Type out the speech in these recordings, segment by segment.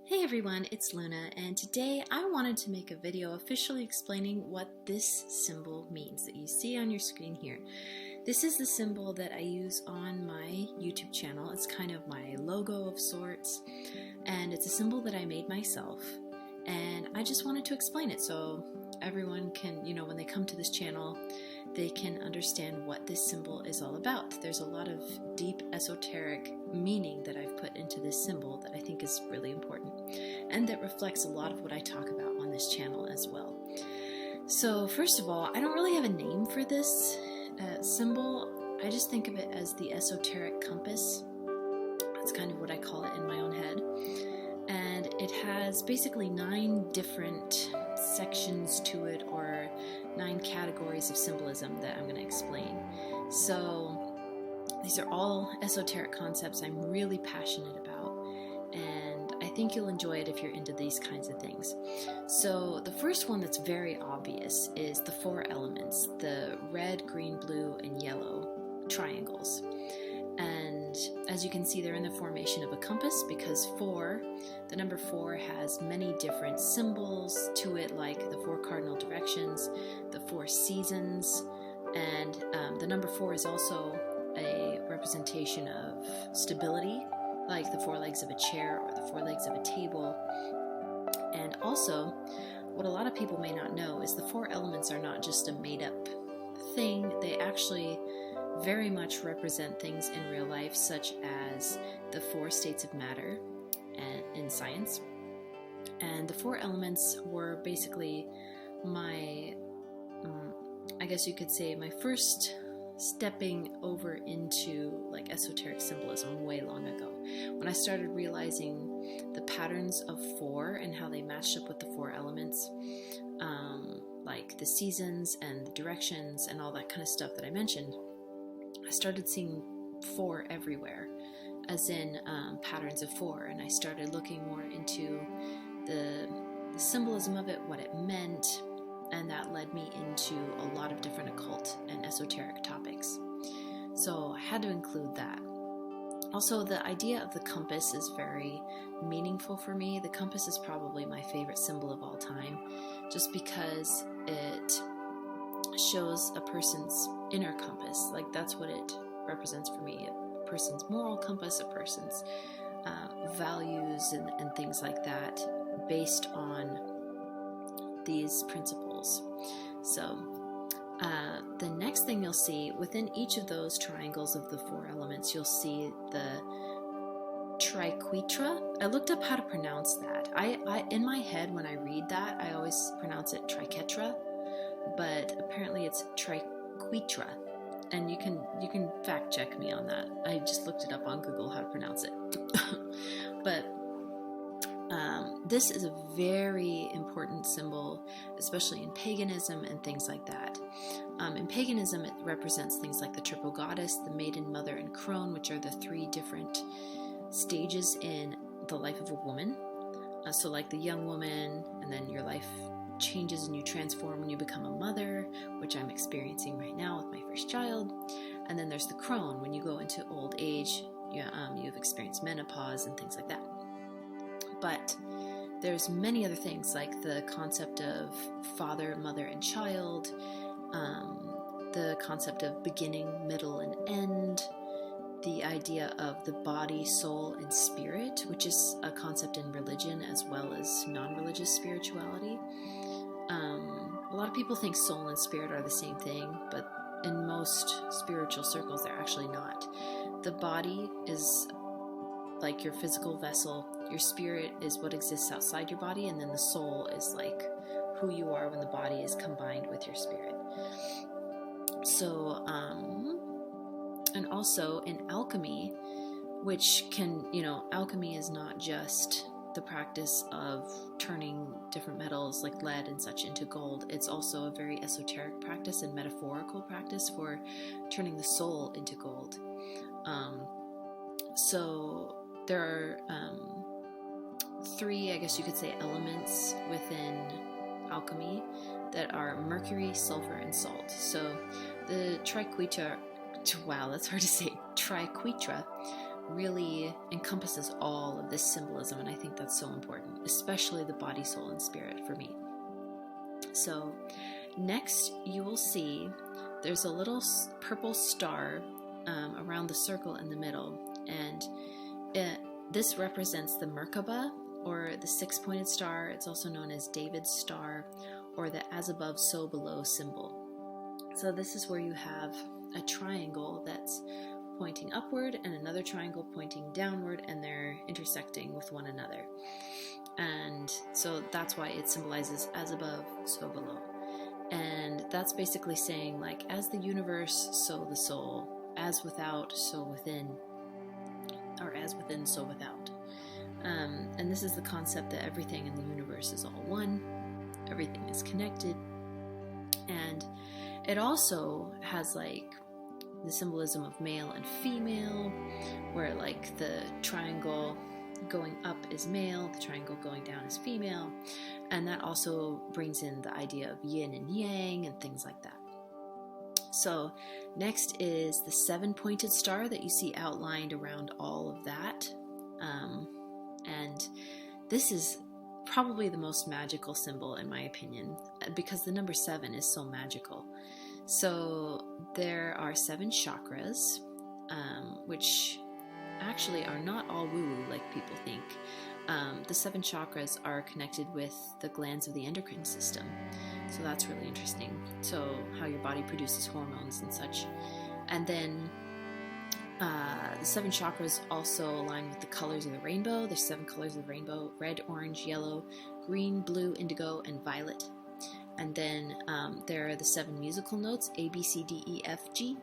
Hey everyone, it's Luna, and today I wanted to make a video officially explaining what this symbol means that you see on your screen here. This is the symbol that I use on my YouTube channel. It's kind of my logo of sorts, and it's a symbol that I made myself, and I just wanted to explain it so everyone can, when they come to this channel, they can understand what this symbol is all about. There's a lot of deep esoteric meaning that I've put into this symbol that I think is really important and that reflects a lot of what I talk about on this channel as well. So first of all, I don't really have a name for this symbol. I just think of it as the esoteric compass. That's kind of what I call it in my own head. And it has basically 9 different sections to it, or 9 categories of symbolism that I'm going to explain. So these are all esoteric concepts I'm really passionate about, and I think you'll enjoy it if you're into these kinds of things. So the first one that's very obvious is the 4 elements, the red, green, blue, and yellow triangles. And as you can see, they're in the formation of a compass because the number 4 has many different symbols to it, like the 4 cardinal directions, the 4 seasons, and the number 4 is also a representation of stability, like the 4 legs of a chair or the 4 legs of a table. And also, what a lot of people may not know is the 4 elements are not just a made-up thing. They actually very much represent things in real life, such as the 4 states of matter and in science. And the 4 elements were basically my, I guess you could say, my first stepping over into like esoteric symbolism way long ago, when I started realizing the patterns of 4 and how they matched up with the 4 elements, like the seasons and the directions and all that kind of stuff that I mentioned. I started seeing 4 everywhere, as in patterns of 4, and I started looking more into the symbolism of it, what it meant, and that led me into a lot of different occult and esoteric topics. So I had to include that. Also, the idea of the compass is very meaningful for me. The compass is probably my favorite symbol of all time, just because it shows a person's inner compass. Like, that's what it represents for me. A person's moral compass, a person's values and things like that, based on these principles. So the next thing you'll see within each of those triangles of the 4 elements, you'll see the triquetra. I looked up how to pronounce that. I in my head, when I read that, I always pronounce it triquetra, but apparently it's triquetra, and you can fact check me on that. I just looked it up on Google how to pronounce it. But this is a very important symbol, especially in paganism and things like that. In paganism, it represents things like the triple goddess, the maiden, mother, and crone, which are the 3 different stages in the life of a woman. So like the young woman, and then your life changes and you transform when you become a mother, which I'm experiencing right now with my first child. And then there's the crone, when you go into old age, you've experienced menopause and things like that. But there's many other things, like the concept of father, mother, and child, the concept of beginning, middle, and end, the idea of the body, soul, and spirit, which is a concept in religion as well as non-religious spirituality. A lot of people think soul and spirit are the same thing, but in most spiritual circles, they're actually not. The body is like your physical vessel, your spirit is what exists outside your body, and then the soul is like who you are when the body is combined with your spirit. So, and also in alchemy, which can, alchemy is not just the practice of turning different metals like lead and such into gold. It's also a very esoteric practice and metaphorical practice for turning the soul into gold. So there are 3, I guess you could say, elements within alchemy that are mercury, sulfur, and salt. So the triquetra, wow, that's hard to say, triquetra really encompasses all of this symbolism, and I think that's so important, especially the body, soul, and spirit for me. So next you will see there's a little purple star around the circle in the middle, and this represents the Merkaba, or the six-pointed star. It's also known as David's star, or the as above, so below symbol. So this is where you have a triangle that's pointing upward and another triangle pointing downward, and they're intersecting with one another. And so that's why it symbolizes as above, so below. And that's basically saying, like, as the universe, so the soul, as without, so within, or as within, so without. And this is the concept that everything in the universe is all one, everything is connected. And it also has like the symbolism of male and female, where like the triangle going up is male, the triangle going down is female, and that also brings in the idea of yin and yang and things like that. So next is the seven-pointed star that you see outlined around all of that, and this is probably the most magical symbol in my opinion, because the number 7 is so magical. So there are 7 chakras, which actually are not all woo-woo like people think. The 7 chakras are connected with the glands of the endocrine system, so that's really interesting. So how your body produces hormones and such. And then the 7 chakras also align with the colors of the rainbow. There's 7 colors of the rainbow: red, orange, yellow, green, blue, indigo, and violet. And then there are the 7 musical notes: A, B, C, D, E, F, G.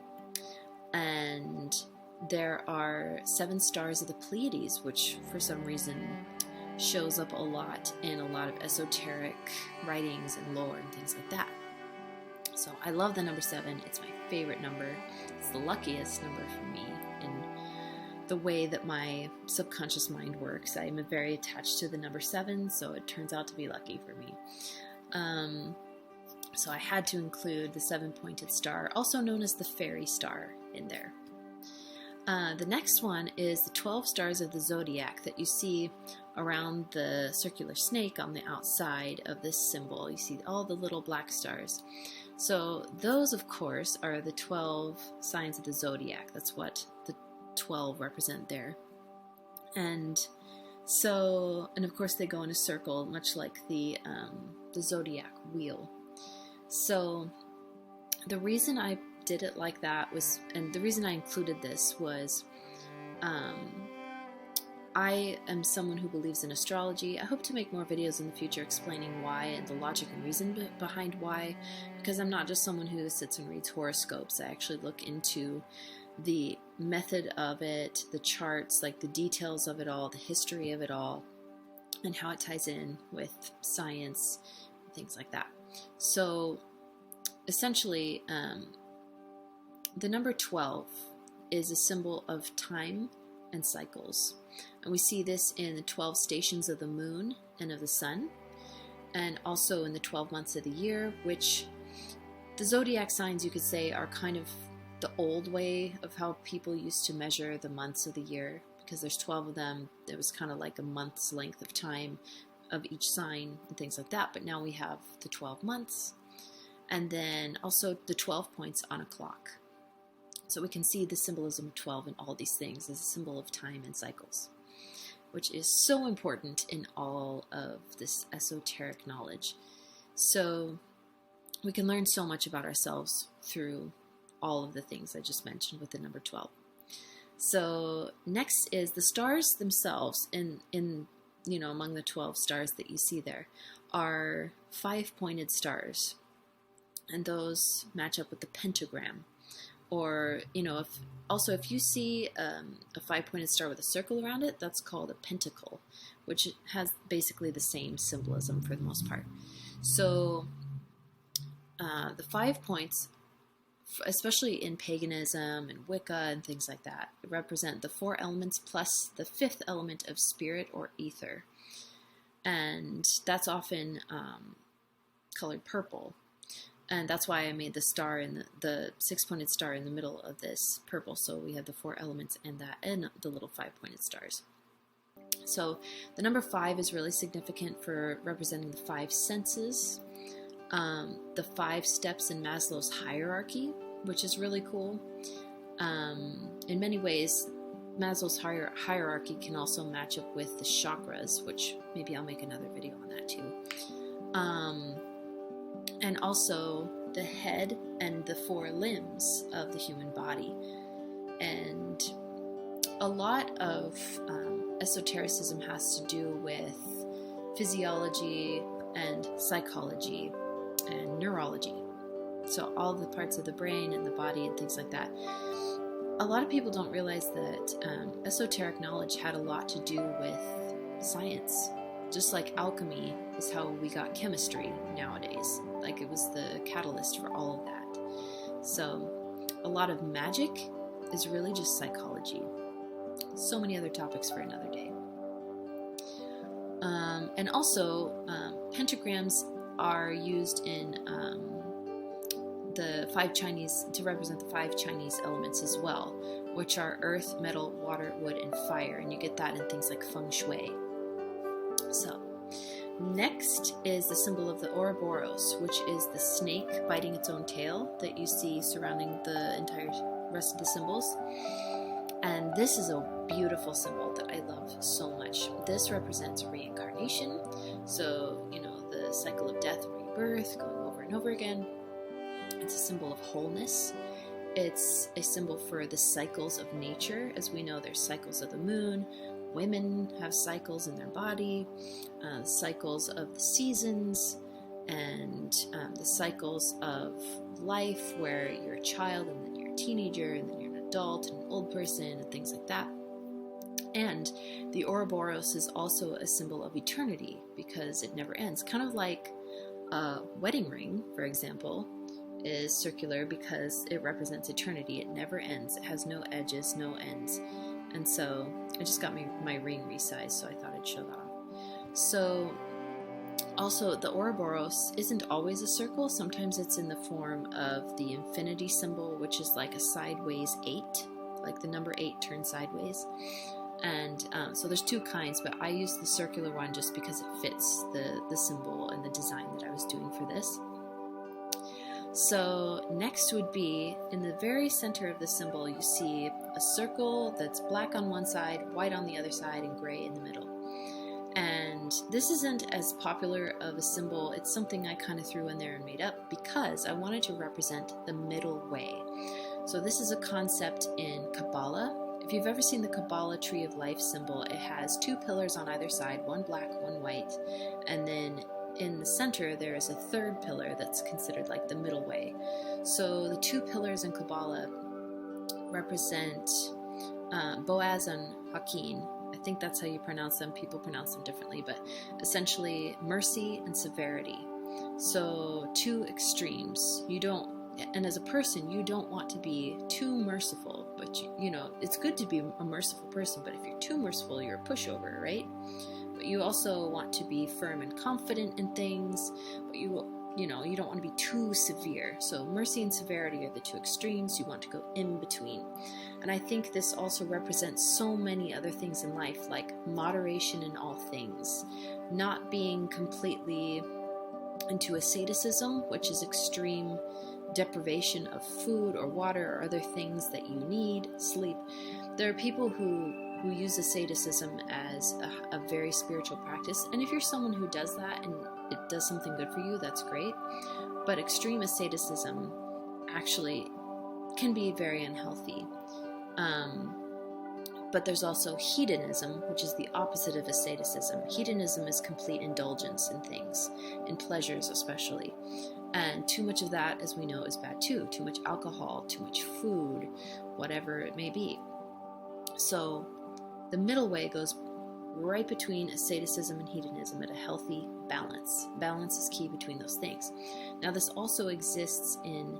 And there are 7 stars of the Pleiades, which for some reason shows up a lot in a lot of esoteric writings and lore and things like that. So I love the number 7. It's my favorite number. It's the luckiest number for me in the way that my subconscious mind works. I am very attached to the number 7, so it turns out to be lucky for me. So I had to include the 7-pointed star, also known as the fairy star, in there. The next one is the 12 stars of the zodiac that you see around the circular snake on the outside of this symbol. You see all the little black stars. So those, of course, are the 12 signs of the zodiac. That's what the 12 represent there. And so, and of course they go in a circle, much like the zodiac wheel. So the reason I did it like that was, and the reason I included this was, I am someone who believes in astrology. I hope to make more videos in the future explaining why and the logic and reason behind why, because I'm not just someone who sits and reads horoscopes. I actually look into the method of it, the charts, like the details of it all, the history of it all, and how it ties in with science, and things like that. So essentially, the number 12 is a symbol of time and cycles. And we see this in the 12 stations of the moon and of the sun, and also in the 12 months of the year, which the zodiac signs, you could say, are kind of the old way of how people used to measure the months of the year, because there's 12 of them. It was kind of like a month's length of time of each sign and things like that. But now we have the 12 months, and then also the 12 points on a clock. So we can see the symbolism of 12 in all these things as a symbol of time and cycles, which is so important in all of this esoteric knowledge. So we can learn so much about ourselves through all of the things I just mentioned with the number 12. So next is the stars themselves. In among the 12 stars that you see there are 5-pointed stars, and those match up with the pentagram. Or, if you see a 5-pointed star with a circle around it, that's called a pentacle, which has basically the same symbolism for the most part. So the 5 points, especially in paganism and Wicca and things like that, represent the 4 elements plus the 5th element of spirit or ether. And that's often colored purple. And that's why I made the star in the six-pointed star in the middle of this purple. So we have the 4 elements and that, and the little 5-pointed stars. So the number 5 is really significant for representing the 5 senses, the 5 steps in Maslow's hierarchy, which is really cool. In many ways, Maslow's hierarchy can also match up with the chakras, which maybe I'll make another video on that too. And also the head and the 4 limbs of the human body. And a lot of esotericism has to do with physiology and psychology and neurology. So all the parts of the brain and the body and things like that. A lot of people don't realize that esoteric knowledge had a lot to do with science. Just like alchemy is how we got chemistry nowadays. Like it was the catalyst for all of that. So a lot of magic is really just psychology. So many other topics for another day. And also, pentagrams are used in the 5 Chinese, to represent the 5 Chinese elements as well, which are earth, metal, water, wood, and fire. And you get that in things like feng shui. So, next is the symbol of the Ouroboros, which is the snake biting its own tail that you see surrounding the entire rest of the symbols. And this is a beautiful symbol that I love so much. This represents reincarnation. So, the cycle of death, rebirth, going over and over again. It's a symbol of wholeness. It's a symbol for the cycles of nature. As we know, there's cycles of the moon. Women have cycles in their body, cycles of the seasons, and the cycles of life where you're a child and then you're a teenager and then you're an adult and an old person and things like that. And the Ouroboros is also a symbol of eternity because it never ends. Kind of like a wedding ring, for example, is circular because it represents eternity. It never ends. It has no edges, no ends. And so I just got my ring resized, so I thought I'd show that off. So also the Ouroboros isn't always a circle. Sometimes it's in the form of the infinity symbol, which is like a sideways 8, like the number 8 turned sideways. And so there's 2 kinds, but I used the circular one just because it fits the symbol and the design that I was doing for this. So next would be, in the very center of the symbol, you see a circle that's black on one side, white on the other side, and gray in the middle. And this isn't as popular of a symbol. It's something I kind of threw in there and made up because I wanted to represent the middle way. So this is a concept in Kabbalah. If you've ever seen the Kabbalah Tree of Life symbol, it has 2 pillars on either side, one black, one white, and then in the center there is a 3rd pillar that's considered like the middle way. So the 2 pillars in Kabbalah represent Boaz and Hakin. I think that's how you pronounce them. People pronounce them differently, but essentially mercy and severity. So 2 extremes. And as a person, you don't want to be too merciful, but it's good to be a merciful person, but if you're too merciful, you're a pushover, right? But you also want to be firm and confident in things, but you don't want to be too severe. So mercy and severity are the 2 extremes. You want to go in between. And I think this also represents so many other things in life, like moderation in all things, not being completely into asceticism, which is extreme deprivation of food or water or other things that you need, sleep. There are people who use asceticism as a very spiritual practice, and if you're someone who does that and it does something good for you, that's great. But extreme asceticism actually can be very unhealthy. But there's also hedonism, which is the opposite of asceticism. Hedonism is complete indulgence in things, in pleasures especially. And too much of that, as we know, is bad too. Too much alcohol, too much food, whatever it may be. So the middle way goes right between asceticism and hedonism at a healthy balance. Balance is key between those things. Now, this also exists in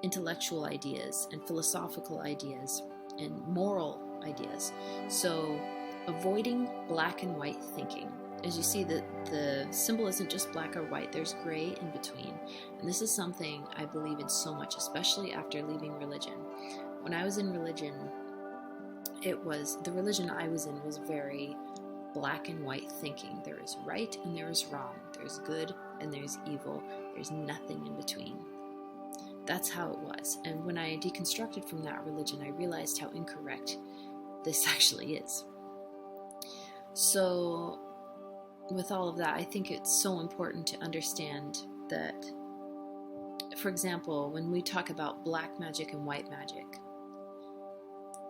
intellectual ideas and philosophical ideas and moral ideas. So avoiding black and white thinking. as you see, the symbol isn't just black or white, there's gray in between. And this is something I believe in so much, especially after leaving religion. When I was in religion, the religion I was in was very black and white thinking. There is right and there is wrong. There's good and there's evil. There's nothing in between. That's how it was. And when I deconstructed from that religion, I realized how incorrect this actually is. So with all of that, I think it's so important to understand that, for example, when we talk about black magic and white magic,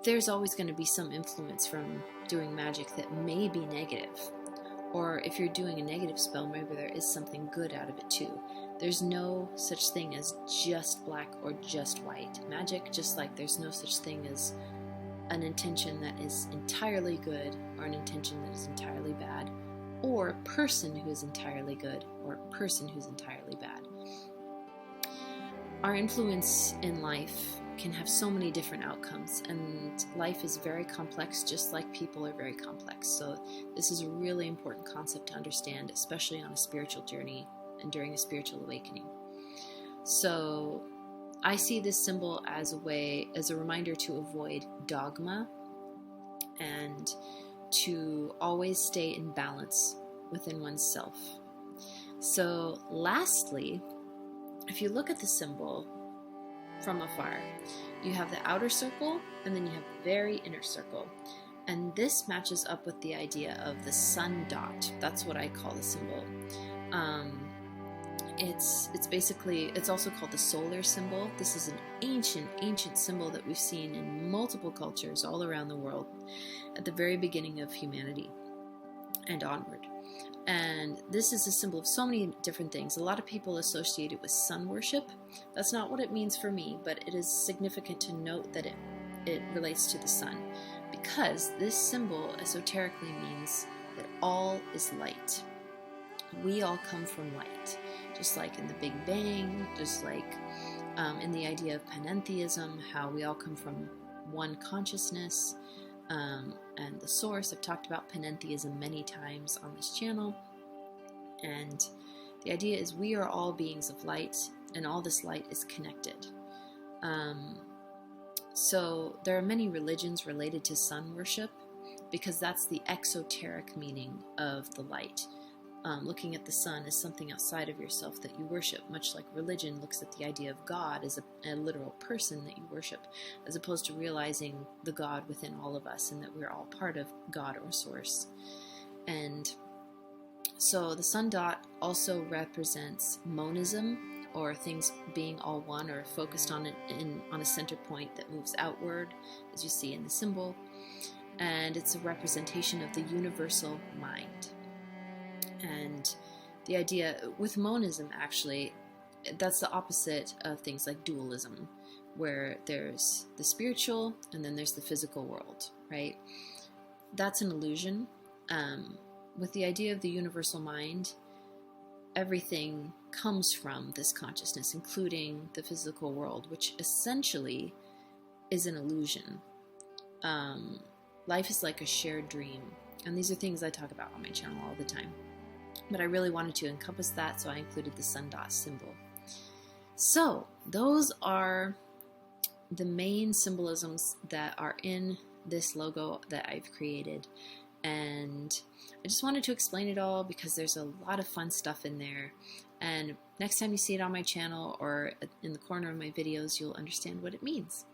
there's always going to be some influence from doing magic that may be negative. Or if you're doing a negative spell, maybe there is something good out of it too. There's no such thing as just black or just white magic, just like there's no such thing as an intention that is entirely good or an intention that is entirely bad, or a person who is entirely good or a person who's entirely bad. Our influence in life can have so many different outcomes, and life is very complex, just like people are very complex. So this is a really important concept to understand, especially on a spiritual journey and during a spiritual awakening. So I see this symbol as a reminder to avoid dogma and to always stay in balance within oneself. So lastly, if you look at the symbol from afar, you have the outer circle and then you have the very inner circle. And this matches up with the idea of the sun dot. That's what I call the symbol. It's also called the solar symbol. This is an ancient symbol that we've seen in multiple cultures all around the world at the very beginning of humanity and onward. And this is a symbol of so many different things. A lot of people associate it with sun worship. That's not what it means for me, but it is significant to note that it relates to the sun, because this symbol esoterically means that all is light. We all come from light, just like in the Big Bang, just like in the idea of panentheism, how we all come from one consciousness and the source. I've talked about panentheism many times on this channel, and the idea is we are all beings of light, and all this light is connected. So there are many religions related to sun worship, because that's the exoteric meaning of the light. Looking at the sun as something outside of yourself that you worship, much like religion looks at the idea of God as a literal person that you worship, as opposed to realizing the God within all of us and that we're all part of God or source. And so the sun dot also represents monism, or things being all one or focused on a center point that moves outward, as you see in the symbol. And it's a representation of the universal mind. And the idea with monism, actually, that's the opposite of things like dualism, where there's the spiritual and then there's the physical world, right? That's an illusion. With the idea of the universal mind, everything comes from this consciousness, including the physical world, which essentially is an illusion. Life is like a shared dream. And these are things I talk about on my channel all the time. But I really wanted to encompass that, so I included the sun dot symbol. So those are the main symbolisms that are in this logo that I've created. And I just wanted to explain it all because there's a lot of fun stuff in there. And next time you see it on my channel or in the corner of my videos, you'll understand what it means.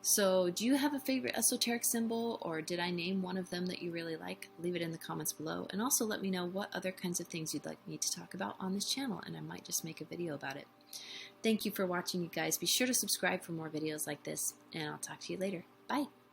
So do you have a favorite esoteric symbol, or did I name one of them that you really like? Leave it in the comments below, and also let me know what other kinds of things you'd like me to talk about on this channel, and I might just make a video about it. Thank you for watching, you guys. Be sure to subscribe for more videos like this, and I'll talk to you later. Bye!